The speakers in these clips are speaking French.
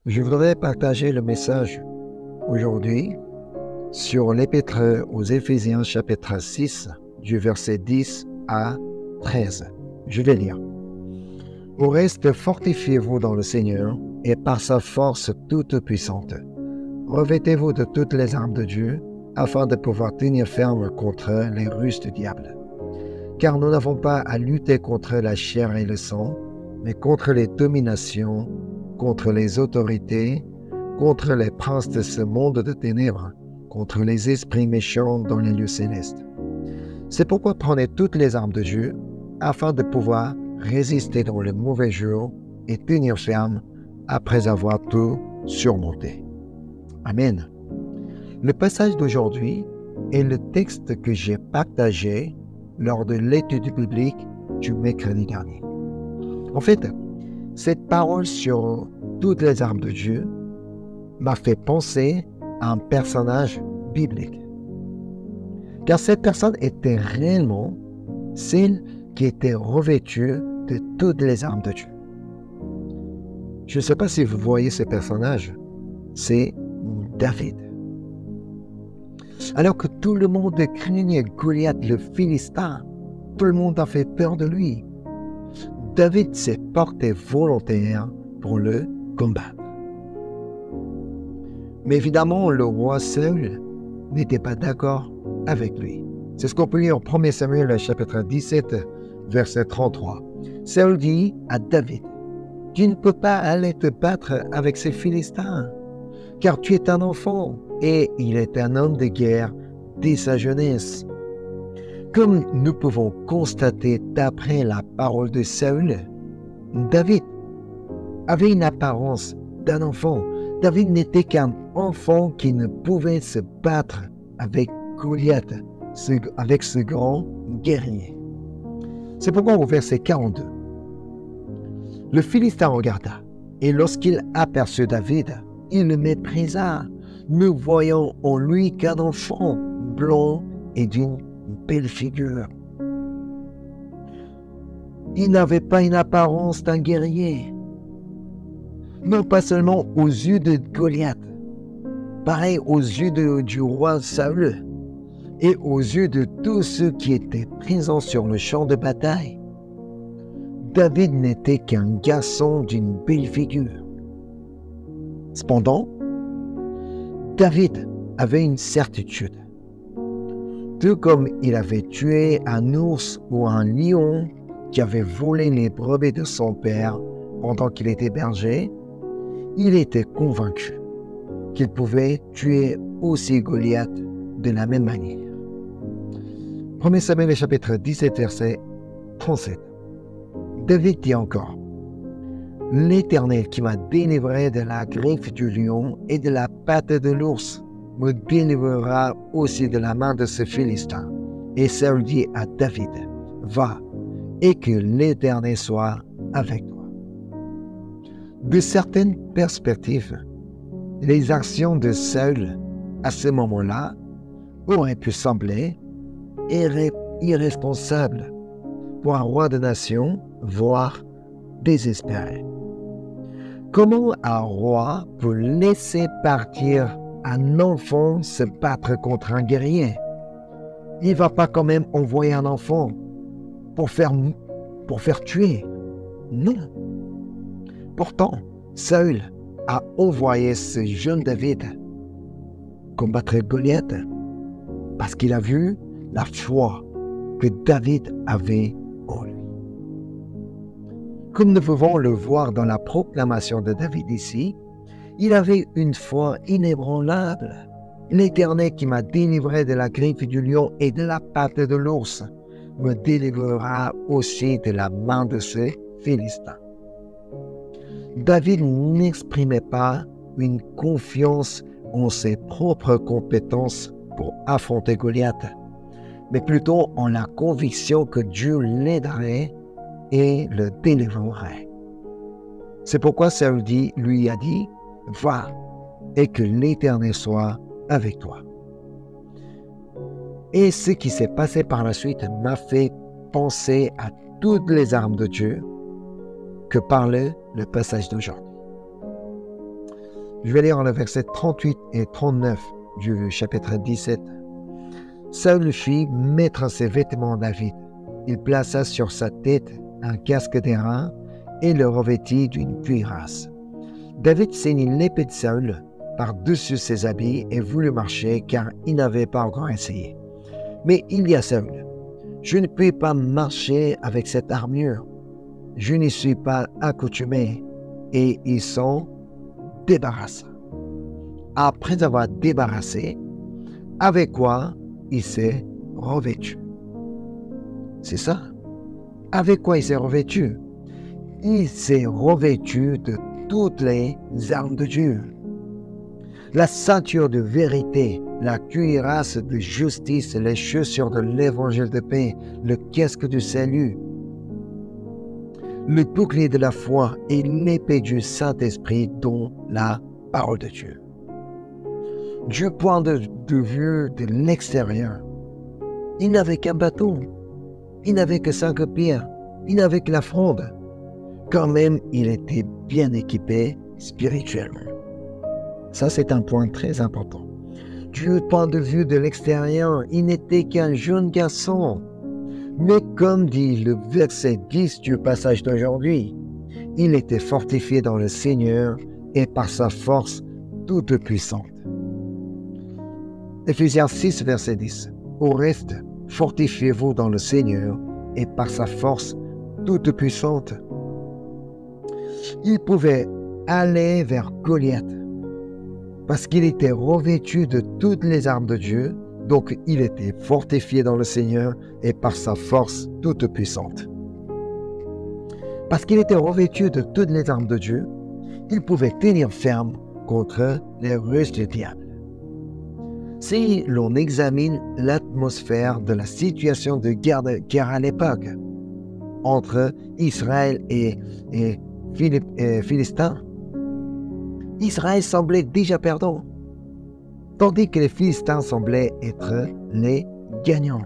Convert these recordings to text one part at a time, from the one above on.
Je voudrais partager le message aujourd'hui sur l'épître aux Éphésiens chapitre 6 du verset 10 à 13. Je vais lire. Au reste, fortifiez-vous dans le Seigneur et par sa force toute puissante. Revêtez-vous de toutes les armes de Dieu afin de pouvoir tenir ferme contre les ruses du diable. Car nous n'avons pas à lutter contre la chair et le sang, mais contre les dominations, contre les autorités, contre les princes de ce monde de ténèbres, contre les esprits méchants dans les lieux célestes. C'est pourquoi prenez toutes les armes de Dieu, afin de pouvoir résister dans le mauvais jour et tenir ferme après avoir tout surmonté. Amen. Le passage d'aujourd'hui est le texte que j'ai partagé lors de l'étude biblique du mercredi dernier. En fait, cette parole sur toutes les armes de Dieu m'a fait penser à un personnage biblique. Car cette personne était réellement celle qui était revêtue de toutes les armes de Dieu. Je ne sais pas si vous voyez ce personnage, c'est David. Alors que tout le monde craignait Goliath le Philistin, tout le monde a fait peur de lui. David s'est porté volontaire pour le combattre. Mais évidemment, le roi Saül n'était pas d'accord avec lui. C'est ce qu'on peut lire en 1 Samuel chapitre 17, verset 33. Saül dit à David, « Tu ne peux pas aller te battre avec ces Philistins, car tu es un enfant, et il est un homme de guerre dès sa jeunesse. » Comme nous pouvons constater d'après la parole de Saül, David avait une apparence d'un enfant. David n'était qu'un enfant qui ne pouvait se battre avec Goliath, avec ce grand guerrier. C'est pourquoi au verset 42, le Philistin regarda, et lorsqu'il aperçut David, il le méprisa, ne voyant en lui qu'un enfant blond et d'une belle figure. Il n'avait pas une apparence d'un guerrier, non pas seulement aux yeux de Goliath, pareil aux yeux du roi Saül et aux yeux de tous ceux qui étaient présents sur le champ de bataille. David n'était qu'un garçon d'une belle figure. Cependant, David avait une certitude. Tout comme il avait tué un ours ou un lion qui avait volé les brebis de son père pendant qu'il était berger, il était convaincu qu'il pouvait tuer aussi Goliath de la même manière. 1 Samuel chapitre 17, verset 37. David dit encore, « L'Éternel qui m'a délivré de la griffe du lion et de la patte de l'ours me délivrera aussi de la main de ce Philistin. » Et Saül dit à David, « Va, et que l'Éternel soit avec toi. » De certaines perspectives, les actions de Saül à ce moment-là auraient pu sembler irresponsables pour un roi de nation, voire désespéré. Comment un roi peut laisser partir un enfant se battre contre un guerrier? Il ne va pas quand même envoyer un enfant pour faire tuer. Non. Pourtant, Saül a envoyé ce jeune David combattre Goliath parce qu'il a vu la foi que David avait en lui. Comme nous pouvons le voir dans la proclamation de David ici, il avait une foi inébranlable. L'Éternel qui m'a délivré de la griffe du lion et de la patte de l'ours me délivrera aussi de la main de ce Philistin. David n'exprimait pas une confiance en ses propres compétences pour affronter Goliath, mais plutôt en la conviction que Dieu l'aiderait et le délivrerait. C'est pourquoi Saül lui a dit, « Va, et que l'Éternel soit avec toi. » Et ce qui s'est passé par la suite m'a fait penser à toutes les armes de Dieu que parlait le passage d'aujourd'hui. Je vais lire le verset 38 et 39 du chapitre 17. Saül fit mettre ses vêtements à David. Il plaça sur sa tête un casque d'airain et le revêtit d'une cuirasse. David ceignit l'épée de Saül par-dessus ses habits et voulut marcher car il n'avait pas encore essayé. Mais il dit à Saül, « Je ne puis pas marcher avec cette armure. Je n'y suis pas accoutumé. » Et il s'en débarrassa. Après avoir débarrassé, avec quoi il s'est revêtu. C'est ça. Avec quoi il s'est revêtu? Il s'est revêtu de toutes les armes de Dieu. La ceinture de vérité, la cuirasse de justice, les chaussures de l'évangile de paix, le casque du salut, le bouclier de la foi et l'épée du Saint-Esprit, dont la parole de Dieu. Du point de vue de l'extérieur, il n'avait qu'un bâton, il n'avait que 5 pierres, il n'avait que la fronde. Quand même, il était bien équipé spirituellement. Ça, c'est un point très important. Du point de vue de l'extérieur, il n'était qu'un jeune garçon. Mais comme dit le verset 10 du passage d'aujourd'hui, il était fortifié dans le Seigneur et par sa force toute puissante. Éphésiens 6, verset 10. Au reste, fortifiez-vous dans le Seigneur et par sa force toute puissante. Il pouvait aller vers Goliath parce qu'il était revêtu de toutes les armes de Dieu, donc il était fortifié dans le Seigneur et par sa force toute puissante. Parce qu'il était revêtu de toutes les armes de Dieu, il pouvait tenir ferme contre les ruses du diable. Si l'on examine l'atmosphère de la situation de guerre à l'époque entre Israël et Philistins, Israël semblait déjà perdant, tandis que les Philistins semblaient être les gagnants.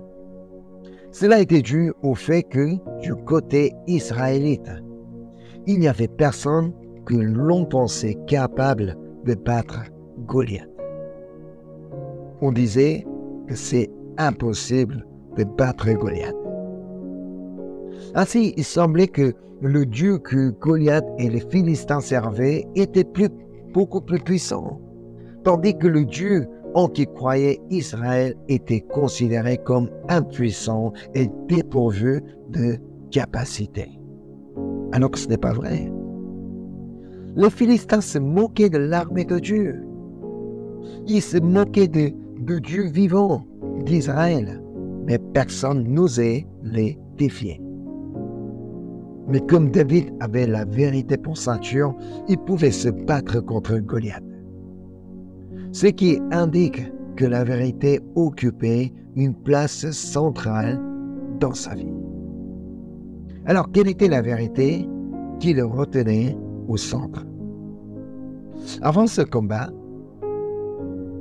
Cela était dû au fait que, du côté israélite, il n'y avait personne que l'on pensait capable de battre Goliath. On disait que c'est impossible de battre Goliath. Ainsi, il semblait que le Dieu que Goliath et les Philistins servaient était beaucoup plus puissant, tandis que le Dieu en qui croyait Israël était considéré comme impuissant et dépourvu de capacité. Alors que ce n'est pas vrai. Les Philistins se moquaient de l'armée de Dieu. Ils se moquaient de Dieu vivant, d'Israël, mais personne n'osait les défier. Mais comme David avait la vérité pour ceinture, il pouvait se battre contre Goliath. Ce qui indique que la vérité occupait une place centrale dans sa vie. Alors, quelle était la vérité qui le retenait au centre? Avant ce combat,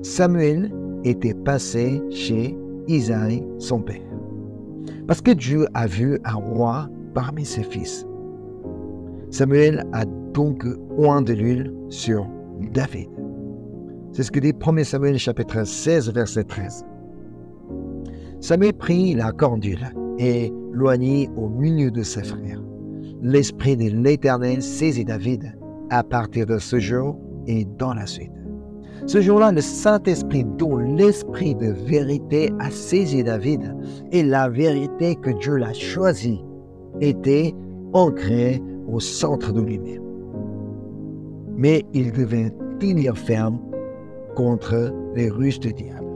Samuel était passé chez Isaïe, son père, parce que Dieu a vu un roi parmi ses fils. Samuel a donc oint de l'huile sur David. C'est ce que dit 1 Samuel chapitre 16, verset 13. Samuel prit la corne d'huile et l'oignit au milieu de ses frères. L'Esprit de l'Éternel saisit David à partir de ce jour et dans la suite. Ce jour-là, le Saint-Esprit, dont l'Esprit de vérité a saisi David, et la vérité que Dieu l'a choisie, était ancrée au centre de lui-même. Mais il devait tenir ferme contre les ruses du diable.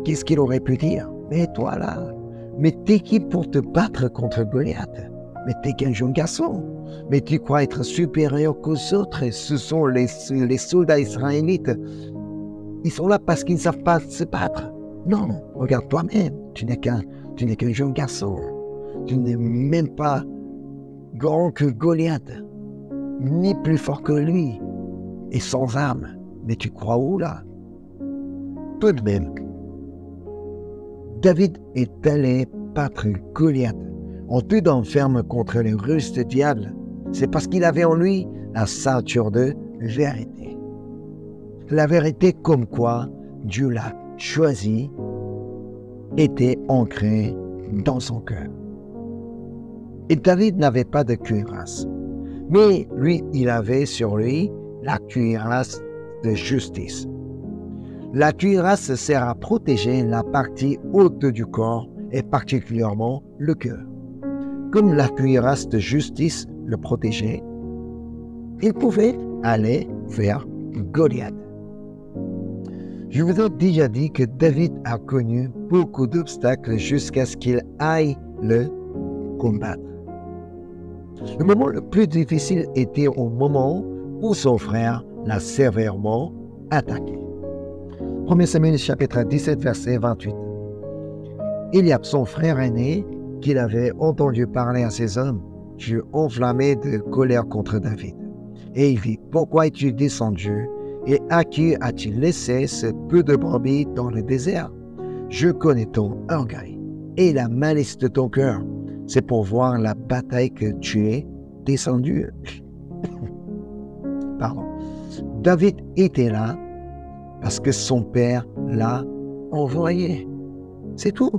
Qu'est-ce qu'il aurait pu dire? Mais toi là, mais t'es qui pour te battre contre Goliath? Mais t'es qu'un jeune garçon. Mais tu crois être supérieur qu'aux autres. Ce sont les soldats israélites. Ils sont là parce qu'ils ne savent pas se battre. Non, regarde toi-même. Tu n'es qu'un jeune garçon. Tu n'es même pas grand que Goliath, ni plus fort que lui, et sans armes. Mais tu crois où là? Tout de même, David est allé battre Goliath en tenant ferme contre les ruses du diable. C'est parce qu'il avait en lui la ceinture de vérité. La vérité comme quoi Dieu l'a choisi était ancrée dans son cœur. Et David n'avait pas de cuirasse, mais lui, il avait sur lui la cuirasse de justice. La cuirasse sert à protéger la partie haute du corps et particulièrement le cœur. Comme la cuirasse de justice le protégeait, il pouvait aller vers Goliath. Je vous ai déjà dit que David a connu beaucoup d'obstacles jusqu'à ce qu'il aille le combattre. Le moment le plus difficile était au moment où son frère l'a sévèrement attaqué. 1 Samuel chapitre 17, verset 28. Eliab, son frère aîné, qu'il avait entendu parler à ses hommes, fut enflammé de colère contre David. Et il dit, « Pourquoi es-tu descendu et à qui as-tu laissé ce peu de brebis dans le désert? Je connais ton orgueil et la malice de ton cœur. C'est pour voir la bataille que tu es descendu. » Pardon. David était là parce que son père l'a envoyé. C'est tout.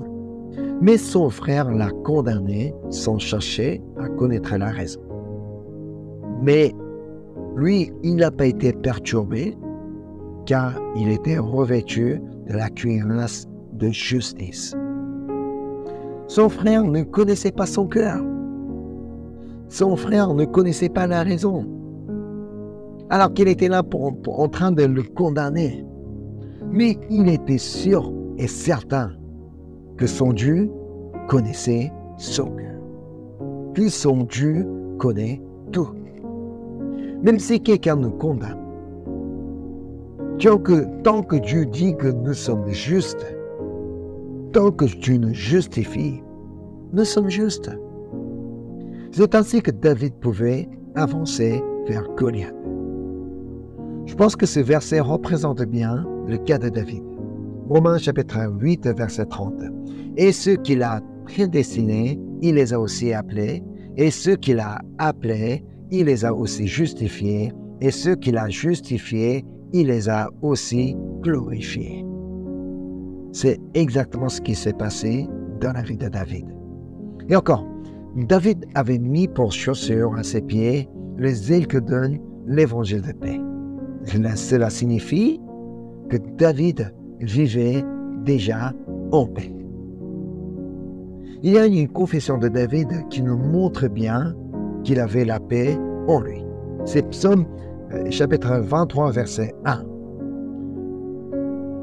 Mais son frère l'a condamné sans chercher à connaître la raison. Mais lui, il n'a pas été perturbé car il était revêtu de la cuirasse de justice. Son frère ne connaissait pas son cœur. Son frère ne connaissait pas la raison. Alors qu'il était là en train de le condamner. Mais il était sûr et certain que son Dieu connaissait son cœur. Que son Dieu connaît tout. Même si quelqu'un nous condamne, tant que Dieu dit que nous sommes justes, tant que Dieu nous justifie, nous sommes justes. C'est ainsi que David pouvait avancer vers Goliath. Je pense que ce verset représente bien le cas de David. Romains chapitre 8, verset 30. Et ceux qu'il a prédestinés, il les a aussi appelés. Et ceux qu'il a appelés, il les a aussi justifiés. Et ceux qu'il a justifiés, il les a aussi glorifiés. C'est exactement ce qui s'est passé dans la vie de David. Et encore, David avait mis pour chaussure à ses pieds les ailes que donne l'évangile de paix. Cela signifie que David vivait déjà en paix. Il y a une confession de David qui nous montre bien qu'il avait la paix en lui. C'est Psaume chapitre 23, verset 1.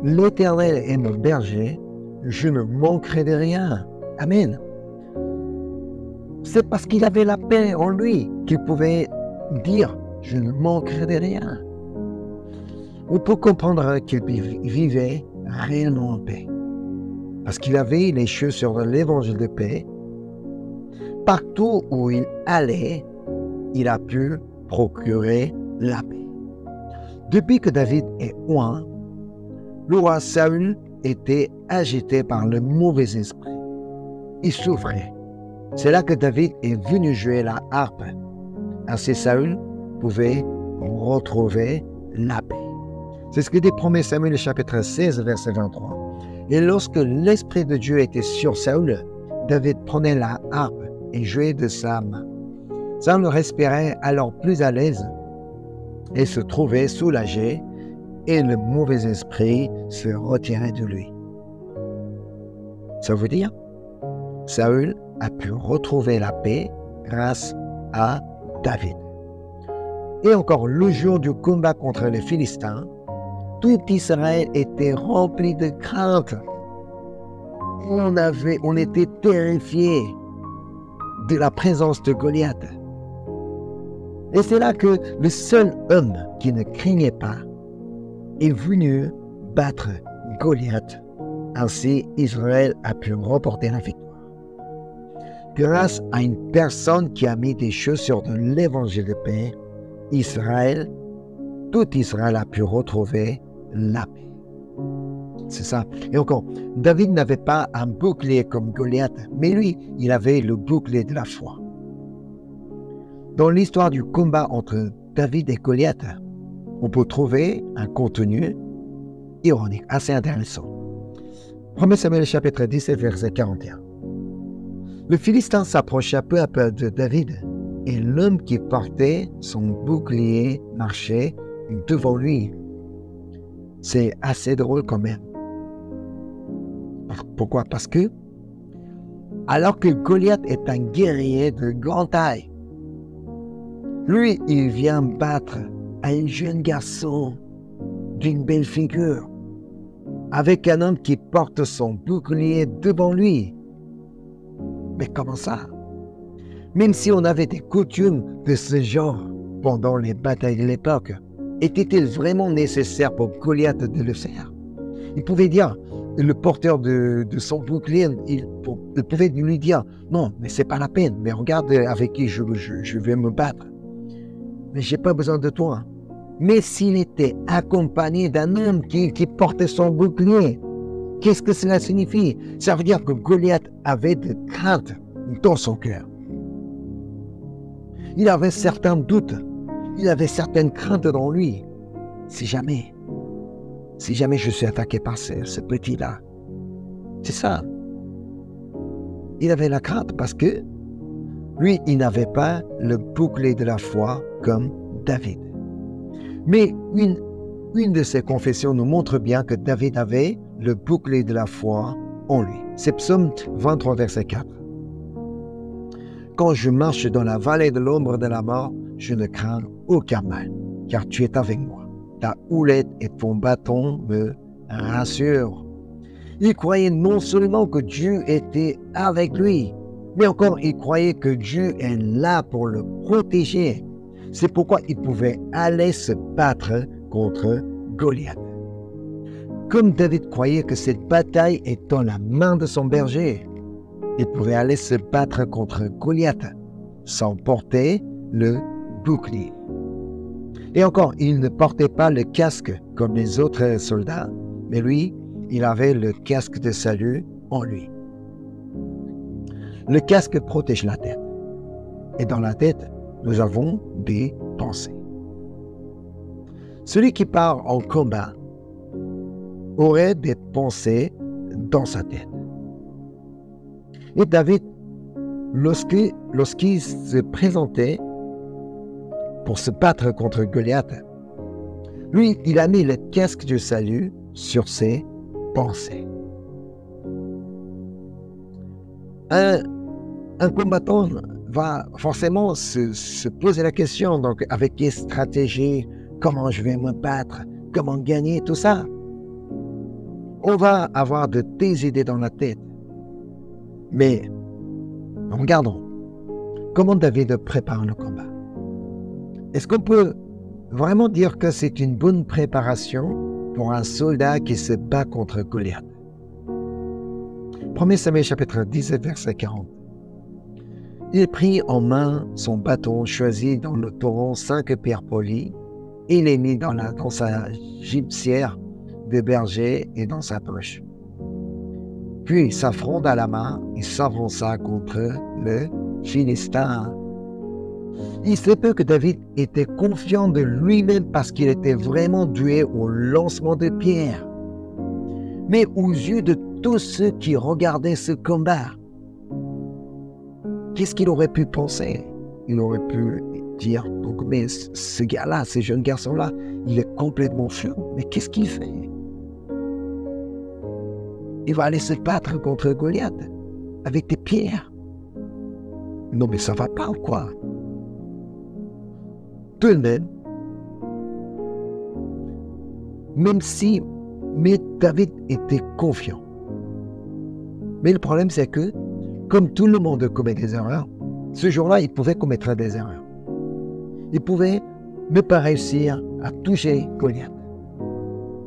L'Éternel est mon berger, je ne manquerai de rien. Amen. C'est parce qu'il avait la paix en lui qu'il pouvait dire « je ne manquerai de rien ». On peut comprendre qu'il vivait réellement en paix. Parce qu'il avait les chaussures de l'évangile de paix. Partout où il allait, il a pu procurer la paix. Depuis que David est oint, le roi Saül était agité par le mauvais esprit. Il souffrait. C'est là que David est venu jouer la harpe. Ainsi Saül pouvait retrouver la paix. C'est ce que dit 1 Samuel chapitre 16, verset 23. Et lorsque l'Esprit de Dieu était sur Saül, David prenait la harpe et jouait de sa main. Saül respirait alors plus à l'aise et se trouvait soulagé, et le mauvais esprit se retirait de lui. Ça veut dire, Saül a pu retrouver la paix grâce à David. Et encore, le jour du combat contre les Philistins, tout Israël était rempli de crainte. On était terrifiés de la présence de Goliath. Et c'est là que le seul homme qui ne craignait pas est venu battre Goliath. Ainsi, Israël a pu remporter la victoire. Grâce à une personne qui a mis des chaussures de l'évangile de paix, tout Israël a pu retrouver la paix. C'est ça. Et encore, David n'avait pas un bouclier comme Goliath, mais lui, il avait le bouclier de la foi. Dans l'histoire du combat entre David et Goliath, on peut trouver un contenu ironique, assez intéressant. 1 Samuel chapitre 17, verset 41. Le Philistin s'approcha peu à peu de David, et l'homme qui portait son bouclier marchait devant lui. C'est assez drôle quand même. Pourquoi? Parce que, alors que Goliath est un guerrier de grande taille, lui, il vient battre un jeune garçon d'une belle figure, avec un homme qui porte son bouclier devant lui. Mais comment ça? Même si on avait des coutumes de ce genre pendant les batailles de l'époque, était-il vraiment nécessaire pour Goliath de le faire? Il pouvait dire, le porteur de son bouclier, il pouvait lui dire, non, mais c'est pas la peine, mais regarde avec qui je vais me battre. Mais j'ai pas besoin de toi. Mais s'il était accompagné d'un homme qui portait son bouclier, qu'est-ce que cela signifie? Ça veut dire que Goliath avait des craintes dans son cœur. Il avait certains doutes, il avait certaines craintes dans lui. Si jamais je suis attaqué par ce petit-là, c'est ça. Il avait la crainte parce que lui, il n'avait pas le bouclier de la foi comme David. Mais une de ses confessions nous montre bien que David avait le bouclier de la foi en lui. C'est Psaume 23, verset 4. Quand je marche dans la vallée de l'ombre de la mort, je ne crains aucun mal, car tu es avec moi. Ta houlette et ton bâton me rassurent. Il croyait non seulement que Dieu était avec lui, mais encore il croyait que Dieu est là pour le protéger. C'est pourquoi il pouvait aller se battre contre Goliath. Comme David croyait que cette bataille est dans la main de son berger, il pouvait aller se battre contre Goliath sans porter le bouclier. Et encore, il ne portait pas le casque comme les autres soldats, mais lui, il avait le casque de salut en lui. Le casque protège la tête. Et dans la tête, nous avons des pensées. Celui qui part en combat aurait des pensées dans sa tête. Et David, lorsqu'il se présentait pour se battre contre Goliath, lui, il a mis le casque du salut sur ses pensées. Un combattant va forcément se poser la question, donc avec quelle stratégie, comment je vais me battre, comment gagner, tout ça. On va avoir des idées dans la tête. Mais regardons, comment David prépare le combat? Est-ce qu'on peut vraiment dire que c'est une bonne préparation pour un soldat qui se bat contre Goliath? 1 Samuel chapitre 17, verset 40. Il prit en main son bâton, choisit dans le torrent 5 pierres polies, et les mit dans sa gibecière de berger et dans sa poche. Puis sa fronde à la main, il s'avança contre le Philistin. Il se peut que David était confiant de lui-même parce qu'il était vraiment doué au lancement de pierres. Mais aux yeux de tous ceux qui regardaient ce combat, qu'est-ce qu'il aurait pu penser? Il aurait pu dire, mais ce gars-là, ce jeune garçon-là, il est complètement fou. Mais qu'est-ce qu'il fait? Il va aller se battre contre Goliath avec des pierres. Non, mais ça va pas ou quoi? Tout de même si David était confiant. Mais le problème, c'est que, comme tout le monde commet des erreurs, ce jour-là, il pouvait commettre des erreurs. Il pouvait ne pas réussir à toucher Goliath.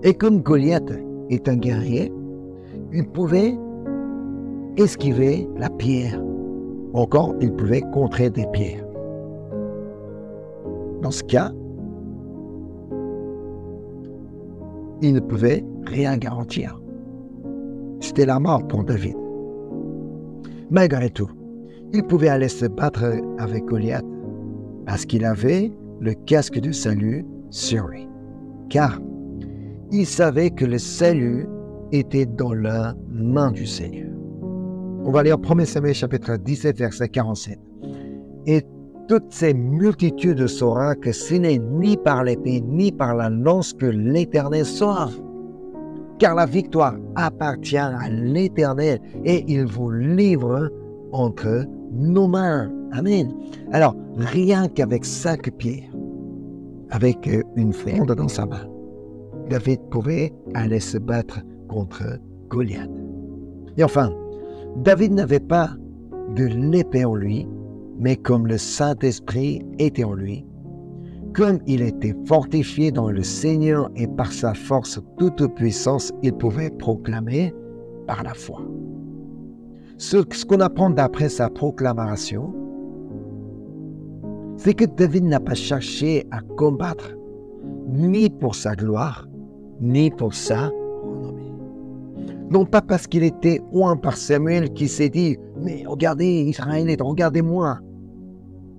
Et comme Goliath est un guerrier, il pouvait esquiver la pierre. Encore, il pouvait contrer des pierres. Dans ce cas, il ne pouvait rien garantir. C'était la mort pour David. Malgré tout, il pouvait aller se battre avec Goliath parce qu'il avait le casque de salut sur lui. car il savait que le salut était dans la main du Seigneur. On va lire 1 Samuel chapitre 17, verset 47. Et toutes ces multitudes sauront que ce n'est ni par l'épée ni par la lance que l'Éternel sauve. Car la victoire appartient à l'Éternel et il vous livre entre nos mains. Amen. Alors, rien qu'avec 5 pierres, avec une fronde dans sa main, David pouvait aller se battre contre Goliath. Et enfin, David n'avait pas de l'épée en lui, mais comme le Saint-Esprit était en lui, comme il était fortifié dans le Seigneur et par sa force toute puissance, il pouvait proclamer par la foi. Ce qu'on apprend d'après sa proclamation, c'est que David n'a pas cherché à combattre, ni pour sa gloire, ni pour sa renommée. Non pas parce qu'il était oint par Samuel qui s'est dit « Mais regardez, Israélites, regardez-moi,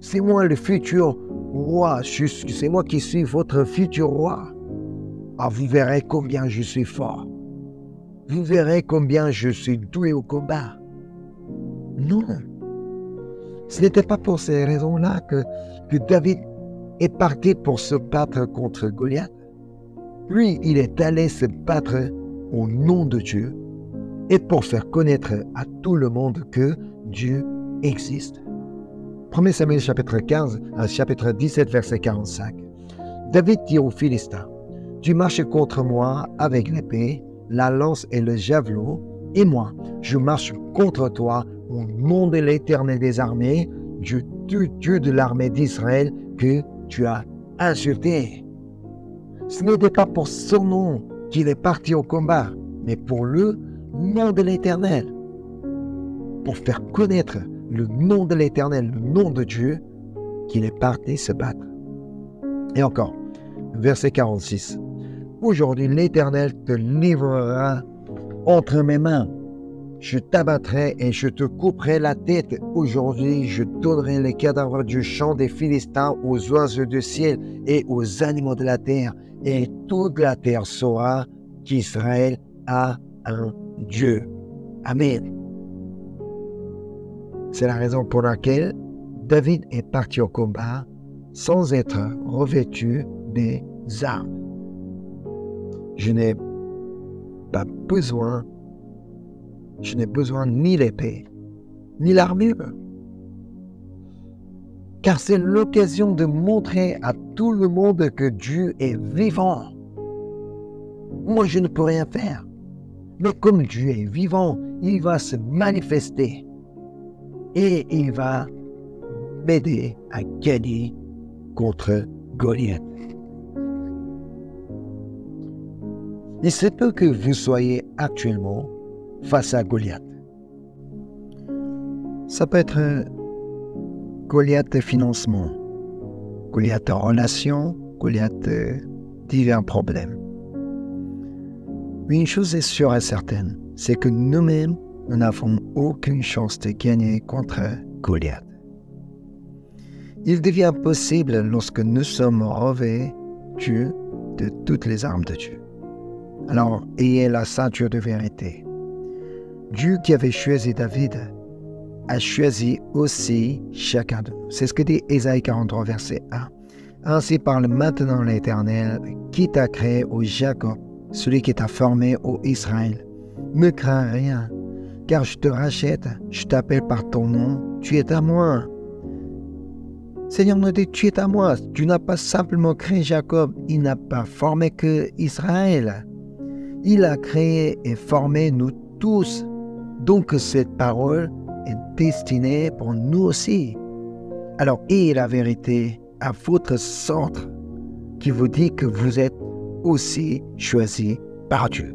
c'est moi le futur roi, c'est moi qui suis votre futur roi. Ah, vous verrez combien je suis fort. Vous verrez combien je suis doué au combat. » Non. Ce n'était pas pour ces raisons-là que David est parti pour se battre contre Goliath. Lui, il est allé se battre au nom de Dieu et pour faire connaître à tout le monde que Dieu existe. 1 Samuel chapitre 17, verset 45. David dit aux Philistins, « Tu marches contre moi avec l'épée, la lance et le javelot, et moi, je marche contre toi au nom de l'Éternel des armées, Dieu de l'armée d'Israël que tu as insulté. » Ce n'était pas pour son nom qu'il est parti au combat, mais pour le nom de l'Éternel. Pour faire connaître le nom de l'Éternel, le nom de Dieu, qu'il est parti se battre. Et encore, verset 46. « Aujourd'hui, l'Éternel te livrera entre mes mains. Je t'abattrai et je te couperai la tête. Aujourd'hui, je donnerai les cadavres du champ des Philistins aux oiseaux du ciel et aux animaux de la terre. Et toute la terre saura qu'Israël a un Dieu. » Amen. C'est la raison pour laquelle David est parti au combat sans être revêtu des armes. Je n'ai besoin ni l'épée, ni l'armure. Car c'est l'occasion de montrer à tout le monde que Dieu est vivant. Moi, je ne peux rien faire. Mais comme Dieu est vivant, il va se manifester. Et il va m'aider à gagner contre Goliath. Il se peut que vous soyez actuellement face à Goliath. Ça peut être Goliath de financement, Goliath de relation, Goliath de divers problèmes. Mais une chose est sûre et certaine, c'est que nous-mêmes, nous n'avons aucune chance de gagner contre Goliath. Il devient possible lorsque nous sommes revêtus de toutes les armes de Dieu. Alors, ayez la ceinture de vérité. Dieu qui avait choisi David a choisi aussi chacun de nous. C'est ce que dit Ésaïe 43, verset 1. Ainsi parle maintenant l'Éternel, qui t'a créé, ô Jacob, celui qui t'a formé, ô Israël. Ne crains rien, car je te rachète, je t'appelle par ton nom, tu es à moi. Seigneur nous dit, tu es à moi. Tu n'as pas simplement créé Jacob, il n'a pas formé que Israël. Il a créé et formé nous tous. Donc cette parole est destinée pour nous aussi. Alors, ayez la vérité à votre centre qui vous dit que vous êtes aussi choisis par Dieu.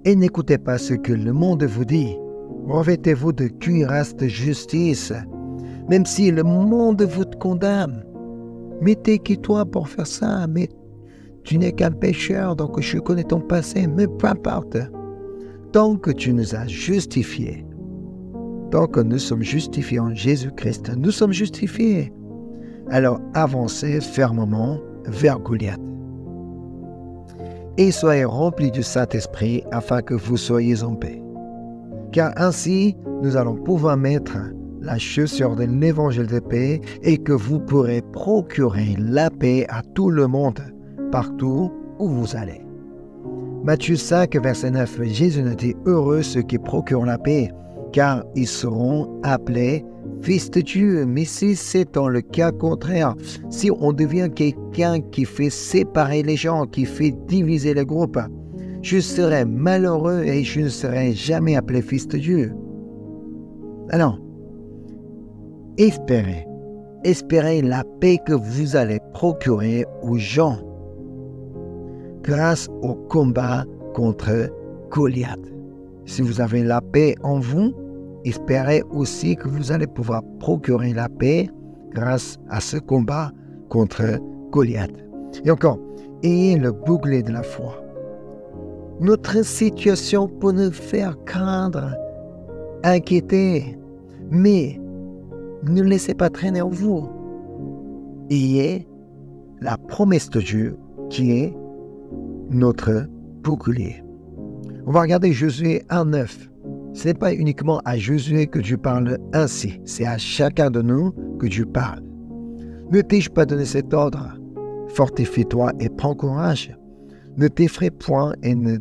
Et n'écoutez pas ce que le monde vous dit. Revêtez-vous de cuirasse de justice, même si le monde vous condamne. Mais t'es qui toi pour faire ça? Mais tu n'es qu'un pécheur, donc je connais ton passé, mais peu importe. Tant que tu nous as justifiés, tant que nous sommes justifiés en Jésus-Christ, nous sommes justifiés. Alors avancez fermement vers Goliath. et soyez remplis du Saint-Esprit afin que vous soyez en paix. Car ainsi, nous allons pouvoir mettre la chaussure de l'évangile de paix et que vous pourrez procurer la paix à tout le monde, partout où vous allez. Matthieu 5, verset 9, Jésus nous dit « Heureux ceux qui procurent la paix, car ils seront appelés fils de Dieu. » Mais si c'est dans le cas contraire, si on devient quelqu'un qui fait séparer les gens, qui fait diviser les groupes, je serai malheureux et je ne serai jamais appelé fils de Dieu. Alors, espérez la paix que vous allez procurer aux gens grâce au combat contre Goliath. Si vous avez la paix en vous, espérez aussi que vous allez pouvoir procurer la paix grâce à ce combat contre Goliath. Et encore, ayez le bouclier de la foi. Notre situation peut nous faire craindre, inquiéter, mais ne laissez pas traîner en vous. Ayez la promesse de Dieu qui est notre bouclier. On va regarder Josué 1,9. Ce n'est pas uniquement à Josué que Dieu parle ainsi, c'est à chacun de nous que Dieu parle. Ne t'ai-je pas donné cet ordre? Fortifie-toi et prends courage. Ne t'effraie point et ne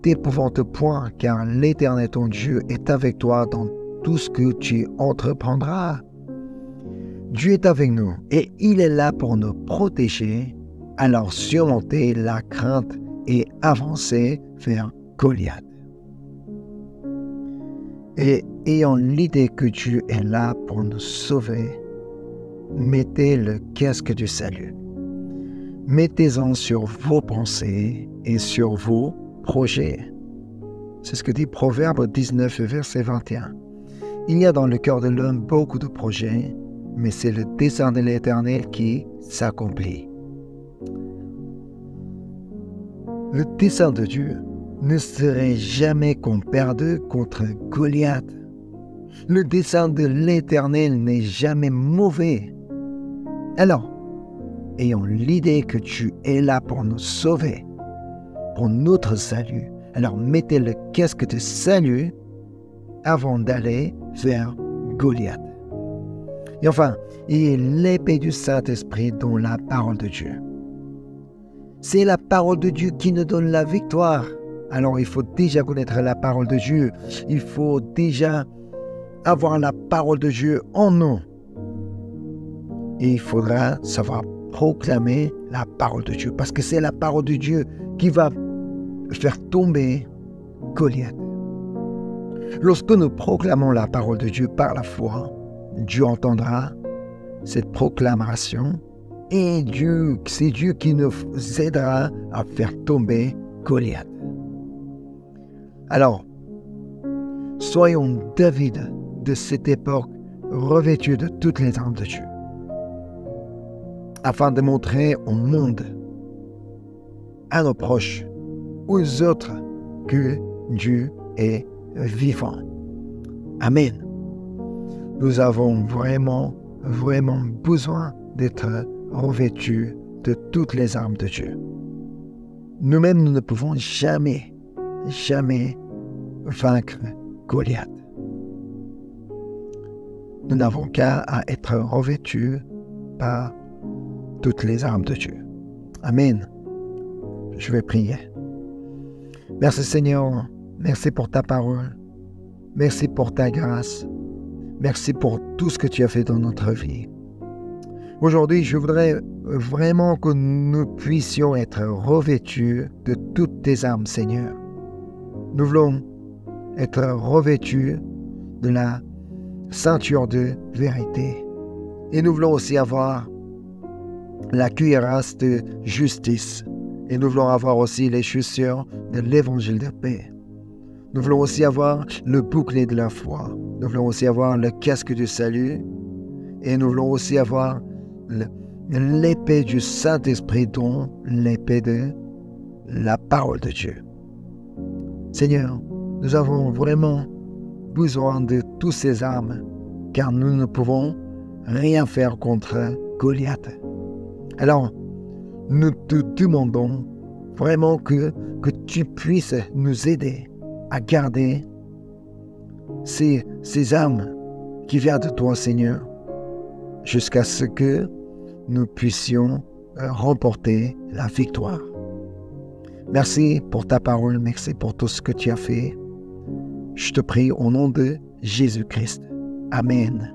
t'épouvante point, car l'Éternel ton Dieu est avec toi dans tout ce que tu entreprendras. Dieu est avec nous et il est là pour nous protéger, alors surmonter la crainte et avancer vers Goliath. Et ayant l'idée que Dieu est là pour nous sauver, mettez le casque du salut. Mettez-en sur vos pensées et sur vos projets. C'est ce que dit Proverbe 19, verset 21. Il y a dans le cœur de l'homme beaucoup de projets, mais c'est le dessein de l'Éternel qui s'accomplit. Le dessein de Dieu ne serait jamais qu'on perde contre Goliath. Le dessein de l'Éternel n'est jamais mauvais. Alors, ayons l'idée que tu es là pour nous sauver, pour notre salut. Alors mettez le casque de salut avant d'aller vers Goliath. Et enfin, ayez l'épée du Saint-Esprit dont la parole de Dieu. C'est la parole de Dieu qui nous donne la victoire. Alors il faut déjà connaître la parole de Dieu. Il faut déjà avoir la parole de Dieu en nous. Et il faudra savoir proclamer la parole de Dieu. Parce que c'est la parole de Dieu qui va faire tomber Goliath. Lorsque nous proclamons la parole de Dieu par la foi, Dieu entendra cette proclamation et c'est Dieu qui nous aidera à faire tomber Goliath. Alors, soyons David de cette époque revêtus de toutes les armes de Dieu, afin de montrer au monde, à nos proches, aux autres, que Dieu est vivant. Amen. Nous avons vraiment besoin d'être revêtus de toutes les armes de Dieu. Nous-mêmes, nous ne pouvons jamais vaincre Goliath. Nous n'avons qu'à être revêtus par toutes les armes de Dieu. Amen. Je vais prier. Merci Seigneur, merci pour ta parole, merci pour ta grâce, merci pour tout ce que tu as fait dans notre vie. Aujourd'hui, je voudrais vraiment que nous puissions être revêtus de toutes tes armes, Seigneur. Nous voulons être revêtus de la ceinture de vérité. Et nous voulons aussi avoir la cuirasse de justice. Et nous voulons avoir aussi les chaussures de l'évangile de paix. Nous voulons aussi avoir le bouclier de la foi. Nous voulons aussi avoir le casque du salut. Et nous voulons aussi avoir l'épée du Saint-Esprit, dont l'épée de la parole de Dieu. Seigneur, nous avons vraiment besoin de toutes ces armes, car nous ne pouvons rien faire contre Goliath. Alors, nous te demandons vraiment que tu puisses nous aider à garder ces âmes qui viennent de toi, Seigneur, jusqu'à ce que nous puissions remporter la victoire. Merci pour ta parole, merci pour tout ce que tu as fait. Je te prie au nom de Jésus-Christ. Amen.